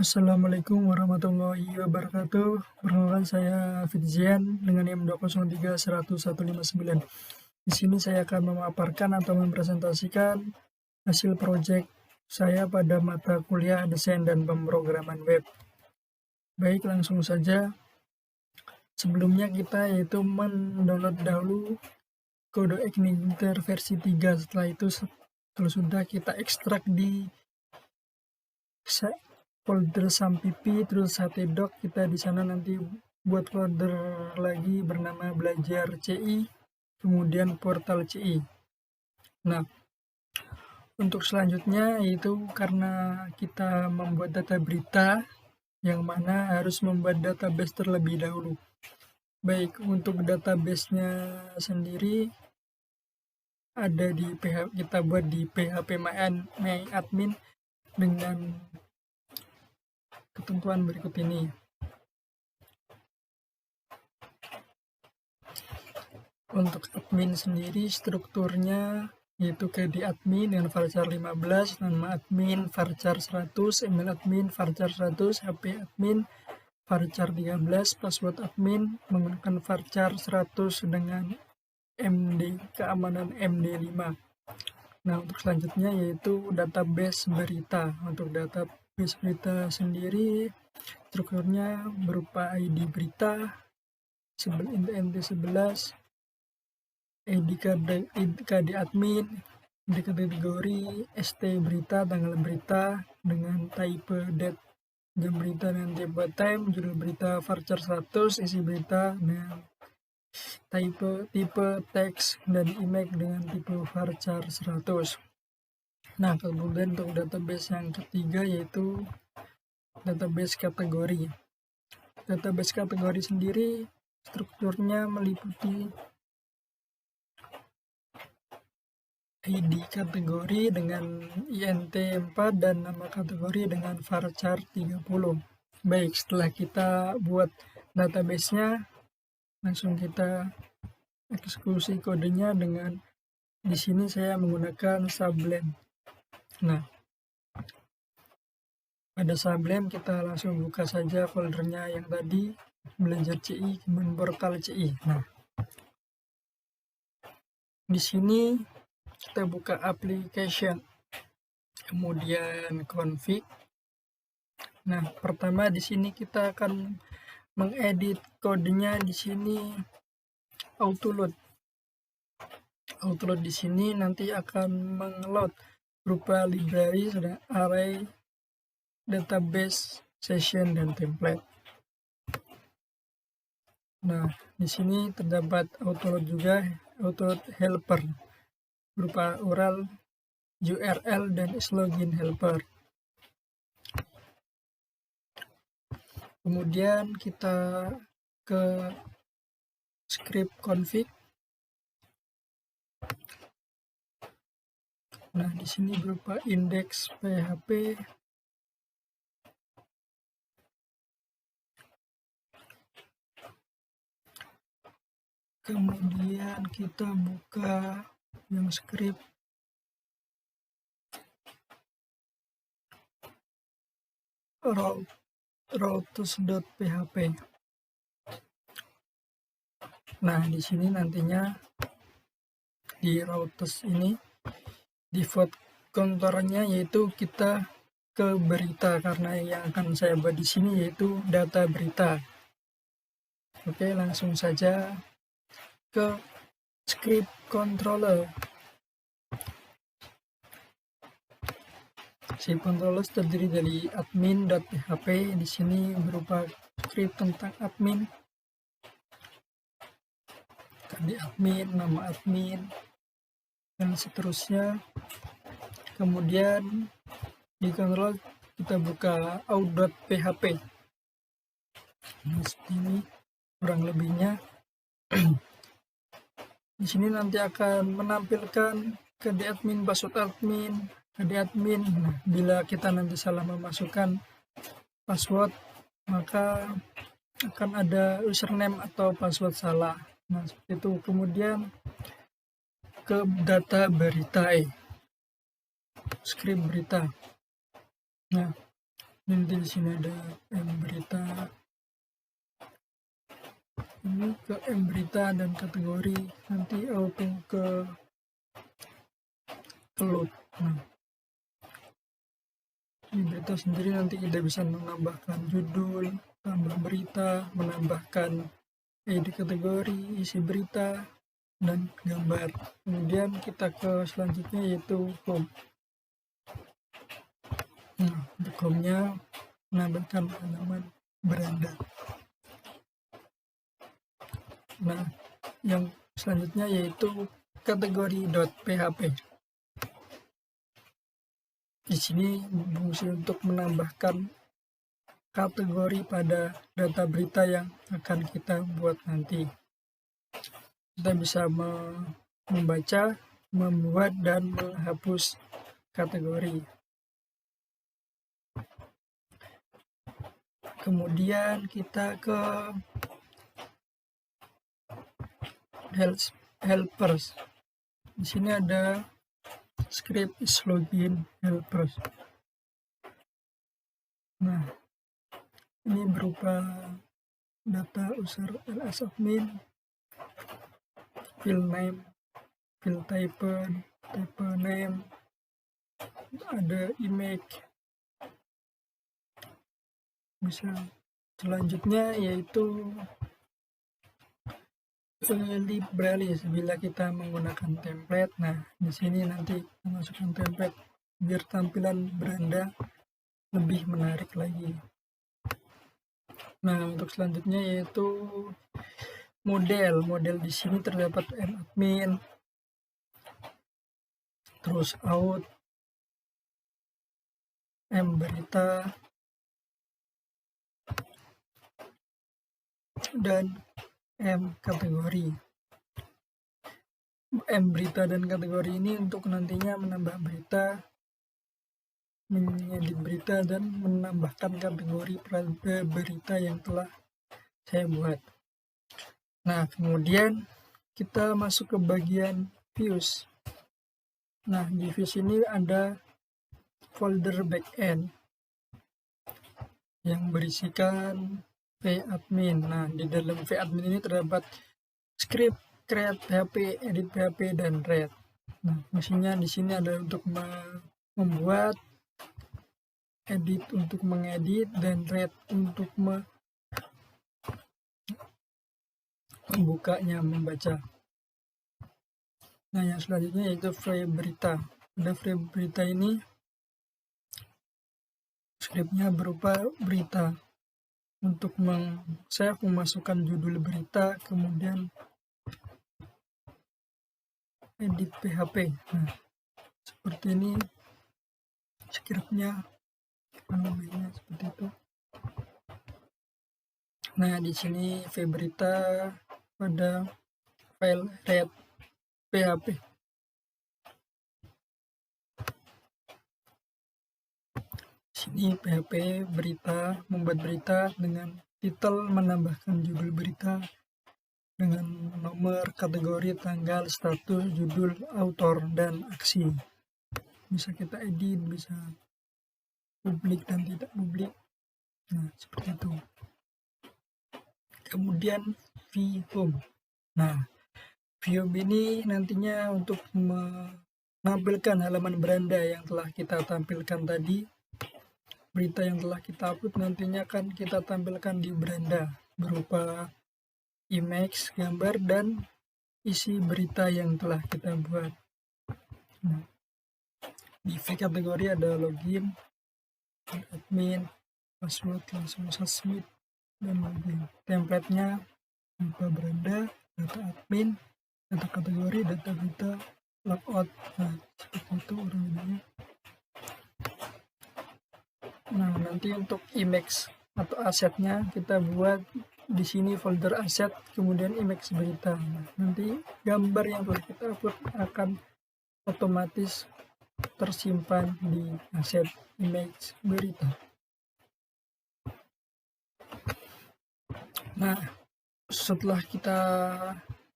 Assalamualaikum warahmatullahi wabarakatuh. Perkenalkan saya Fitzian dengan NIM 203-10159. Di sini saya akan memaparkan atau mempresentasikan hasil proyek saya pada mata kuliah desain dan pemrograman web. Baik, langsung saja. Sebelumnya kita yaitu mendownload dahulu kode Igniter versi 3. Setelah itu kalau sudah kita ekstrak di folder sampp terus htdoc. Kita di sana nanti buat folder lagi bernama belajar CI, kemudian portal CI. Nah, untuk selanjutnya yaitu karena kita membuat data berita yang mana harus membuat database terlebih dahulu. Baik, untuk database-nya sendiri ada di kita buat di PHP MyAdmin dengan ketentuan berikut ini. Untuk admin sendiri strukturnya yaitu KD admin dengan varchar 15, nama admin varchar 100, email admin varchar 100, HP admin varchar 13, password admin menggunakan varchar 100 dengan MD keamanan MD5. Nah, untuk selanjutnya yaitu database berita. Untuk database berita sendiri strukturnya berupa ID berita, int11, KD admin, di kategori ST berita, tanggal berita dengan type date, jam berita dengan tipe time, judul berita varchar 100, isi berita dengan tipe teks, dan image dengan tipe varchar 100. Nah, kemudian untuk database yang ketiga yaitu database kategori. Database kategori sendiri strukturnya meliputi ID kategori dengan INT4 dan nama kategori dengan varchar 30. Baik, setelah kita buat database-nya, langsung kita eksekusi kodenya dengan di sini saya menggunakan Sublime. Nah, pada Sublime kita langsung buka saja foldernya yang tadi belajar CI, kemudian portal CI. Nah, di sini kita buka application, kemudian config. Nah, pertama di sini kita akan mengedit kodenya. Di sini autoload. Autoload di sini nanti akan mengeload berupa library, array, database, session, dan template. Nah, di sini terdapat autoload juga, autoload helper berupa URL dan login helper. Kemudian kita ke script config. Nah, di sini berupa index PHP, kemudian kita buka yang script routes.php. Nah, di sini nantinya di routes ini default konturnya yaitu kita ke berita, karena yang akan saya buat di sini yaitu data berita. Oke, langsung saja ke script controller. Script controller terdiri dari admin.php. Di sini berupa script tentang admin, di admin, nama admin, dan seterusnya. Kemudian di controller kita buka out.php. Nah, seperti ini kurang lebihnya. Di sini nanti akan menampilkan KD admin, password admin, KD admin. Nah, bila kita nanti salah memasukkan password, maka akan ada username atau password salah. Nah, seperti itu. Kemudian ke data berita, script berita. Nah, Nanti di sini ada berita. Ini ke berita dan kategori, nanti auto ke load. Nah, di berita sendiri nanti kita bisa menambahkan judul, tambah berita, menambahkan ID kategori, isi berita, dan gambar. Kemudian kita ke selanjutnya yaitu home. Nah, untuk home-nya menambahkan halaman beranda. Nah, yang selanjutnya yaitu kategori .php. Di sini berfungsi untuk menambahkan kategori pada data berita yang akan kita buat nanti. Kita bisa membaca, membuat, dan menghapus kategori. Kemudian kita ke helpers. Di sini ada script is login helpers. Nah, ini berupa data user ls admin, field name, field type name, ada image. Bisa selanjutnya yaitu library bila kita menggunakan template. Nah, di sini nanti kita masukkan template biar tampilan beranda lebih menarik lagi. Nah, untuk selanjutnya yaitu model di sini terdapat admin, terus out, berita, dan kategori. Berita dan kategori ini untuk nantinya menambah berita, mengedit berita, dan menambahkan kategori berita yang telah saya buat. Nah, kemudian kita masuk ke bagian views. Nah, di views ini ada folder backend yang berisikan vadmin. Nah, di dalam vadmin ini terdapat script, create PHP, edit PHP, dan read. Nah, fungsinya di sini ada untuk membuat, edit untuk mengedit, dan read untuk membukanya, membaca. Nah, yang selanjutnya yaitu frame berita. Pada frame berita ini skripnya berupa berita. Untuk saya memasukkan judul berita, kemudian edit PHP. Nah, seperti ini skripnya, namanya seperti itu. Nah, di sini file berita pada file read PHP. Sini PHP berita, membuat berita dengan titel, menambahkan judul berita dengan nomor, kategori, tanggal, status, judul, author, dan aksi. Bisa kita edit, bisa publik dan tidak publik. Nah, seperti itu. Kemudian vhome. Nah, vhome ini nantinya untuk menampilkan halaman beranda yang telah kita tampilkan tadi. Berita yang telah kita upload nantinya akan kita tampilkan di beranda berupa image, gambar, dan isi berita yang telah kita buat. Nah, di kategori ada login, admin, password, langsung submit, dan login. Template-nya berupa beranda, data admin, data kategori, data berita, logout. Nah, seperti itu orangnya. Nah, nanti untuk image atau asetnya kita buat di sini folder aset, kemudian image berita. Nah, nanti gambar yang telah kita upload akan otomatis tersimpan di aset image berita. Nah, setelah kita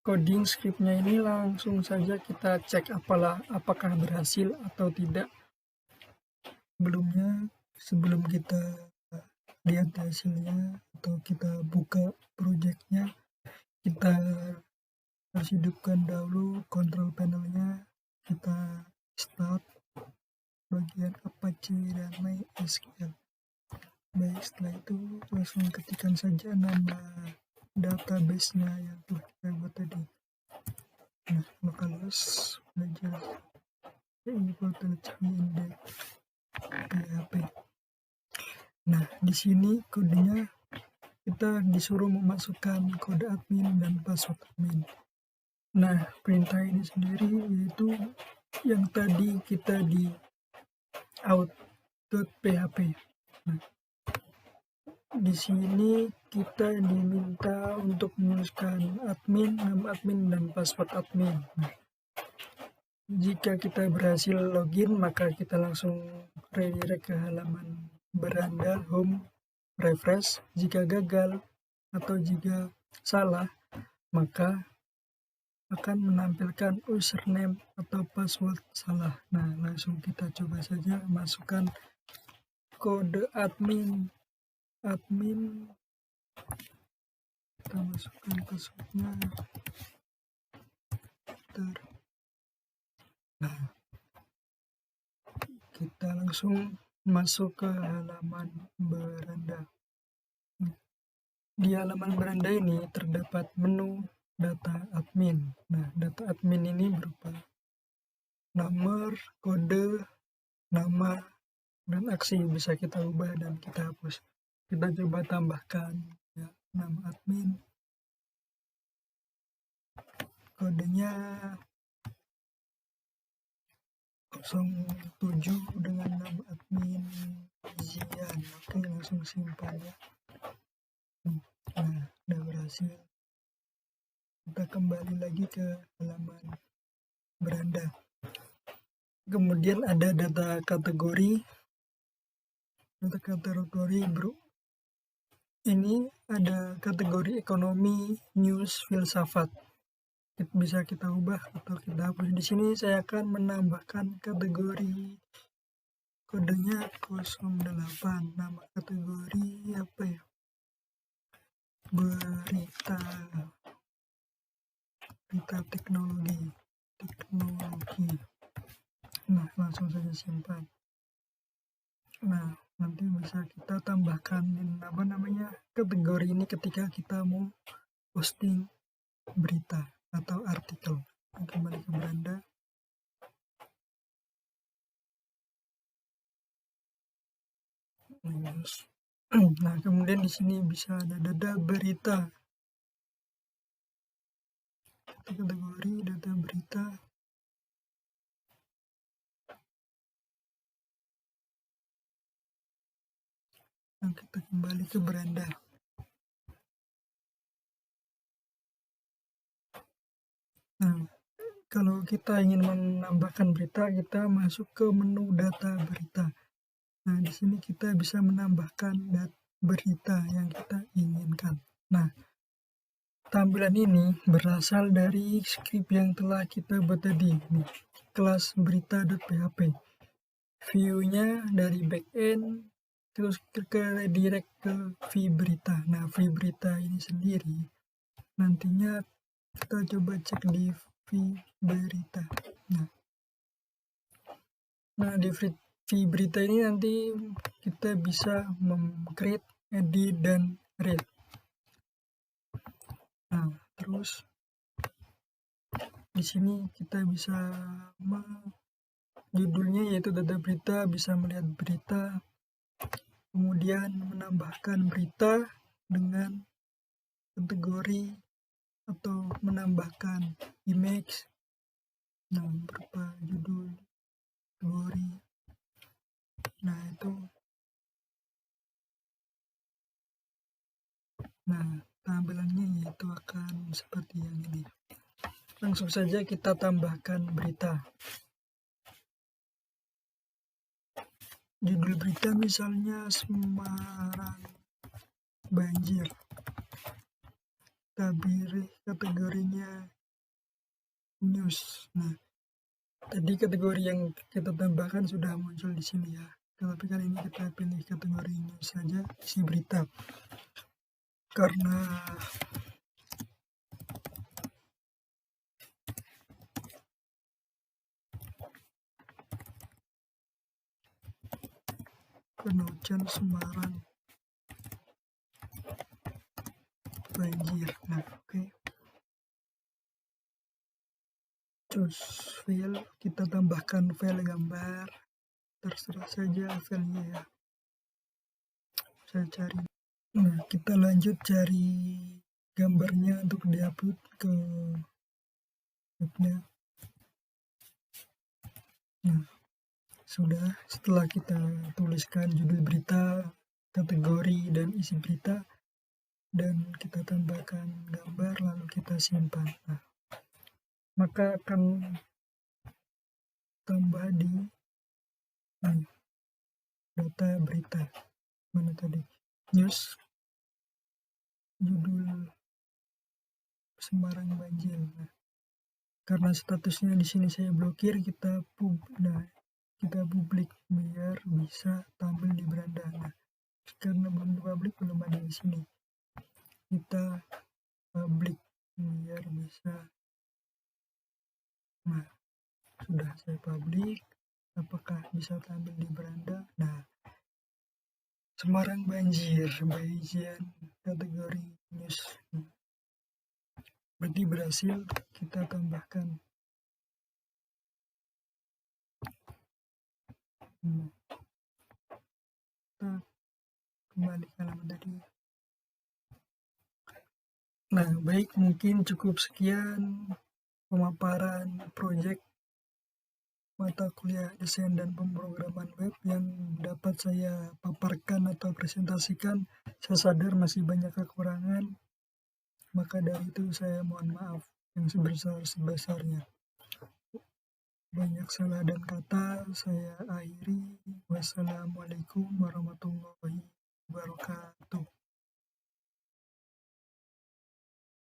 coding scriptnya ini, langsung saja kita cek apakah berhasil atau tidak. Sebelumnya sebelum kita lihat hasilnya atau kita buka projectnya, kita harus hidupkan dahulu control panelnya, kita start bagian Apache dan MySQL. Baik, setelah itu langsung ketikkan saja nama database-nya yang telah kita buat tadi. Nah, localhost belajar portal index PHP. Nah, di sini kodenya kita disuruh memasukkan kode admin dan password admin. Nah, perintah ini sendiri yaitu yang tadi kita di out.php. Nah, di sini kita diminta untuk menuliskan admin, nama admin, dan password admin. Nah, jika kita berhasil login, maka kita langsung redirect ke halaman beranda home refresh. Jika gagal atau jika salah, maka akan menampilkan username atau password salah. Nah, langsung kita coba saja masukkan kode admin, kita masukkan passwordnya. Nah, kita langsung masuk ke halaman beranda. Di halaman beranda ini terdapat menu data admin. Nah, data admin ini berupa nomor, kode, nama, dan aksi. Bisa kita ubah dan kita hapus. Kita coba tambahkan ya, nama admin, kodenya 07 dengan nama admin Zian. Oke, langsung simpan ya. Nah, udah berhasil. Kita kembali lagi ke halaman beranda. Kemudian ada data kategori. Data kategori bro. Ini ada kategori ekonomi, news, filsafat. Bisa kita ubah atau kita hapus. Di sini saya akan menambahkan kategori, kodenya 08. Nama kategori apa ya? Berita teknologi. Nah, langsung saja simpan. Nah, nanti bisa kita tambahkan kategori ini ketika kita mau posting berita atau artikel. Kembali ke beranda. Nah, kemudian di sini bisa ada data berita. Kategori data berita. Nah, kita kembali ke beranda. Nah, kalau kita ingin menambahkan berita, kita masuk ke menu data berita. Nah, di sini kita bisa menambahkan berita yang kita inginkan. Nah, tampilan ini berasal dari script yang telah kita buat tadi, nih, kelas berita.php. View-nya dari backend, terus ke direct ke view berita. Nah, view berita ini sendiri nantinya kita coba cek di view berita. Nah, di view berita ini nanti kita bisa create, edit, dan read. Nah, terus di sini kita bisa judulnya yaitu data berita, bisa melihat berita, kemudian menambahkan berita dengan kategori atau menambahkan image, nah berupa judul, kategori. Nah, itu. Nah, tampilannya yaitu akan seperti yang ini. Langsung saja kita tambahkan berita. Judul berita misalnya Semarang banjir. Kita pilih kategorinya news. Nah, tadi kategori yang kita tambahkan sudah muncul di sini ya. Tapi kali ini kita pilih kategori news saja, isi berita. Karena hujan Semarang banjir. Nah, oke. Terus file, kita tambahkan file gambar, terserah saja filenya ya. Saya cari. Nah, kita lanjut cari gambarnya untuk diupload ke webnya. Nah, sudah, setelah kita tuliskan judul berita, kategori dan isi berita, dan kita tambahkan gambar, lalu kita simpan. Nah, maka akan tambah di data berita. Mana tadi? News, judul Semarang banjir. Nah, karena statusnya di sini saya blokir, kita publik biar bisa tampil di beranda. Nah, karena belum publik, belum ada di sini. Kita publik biar bisa. Nah, sudah saya publik. Apakah bisa tampil di beranda? Nah, Semarang banjir, bagian kategori news. Berarti berhasil. Kita tambahkan. Kita kembali ke halaman tadi. Nah, baik, mungkin cukup sekian pemaparan proyek mata kuliah desain dan pemrograman web yang dapat saya paparkan atau presentasikan. Saya sadar masih banyak kekurangan, maka dari itu saya mohon maaf yang sebesar-besarnya. Banyak salah dan kata, saya akhiri. Wassalamualaikum warahmatullahi wabarakatuh.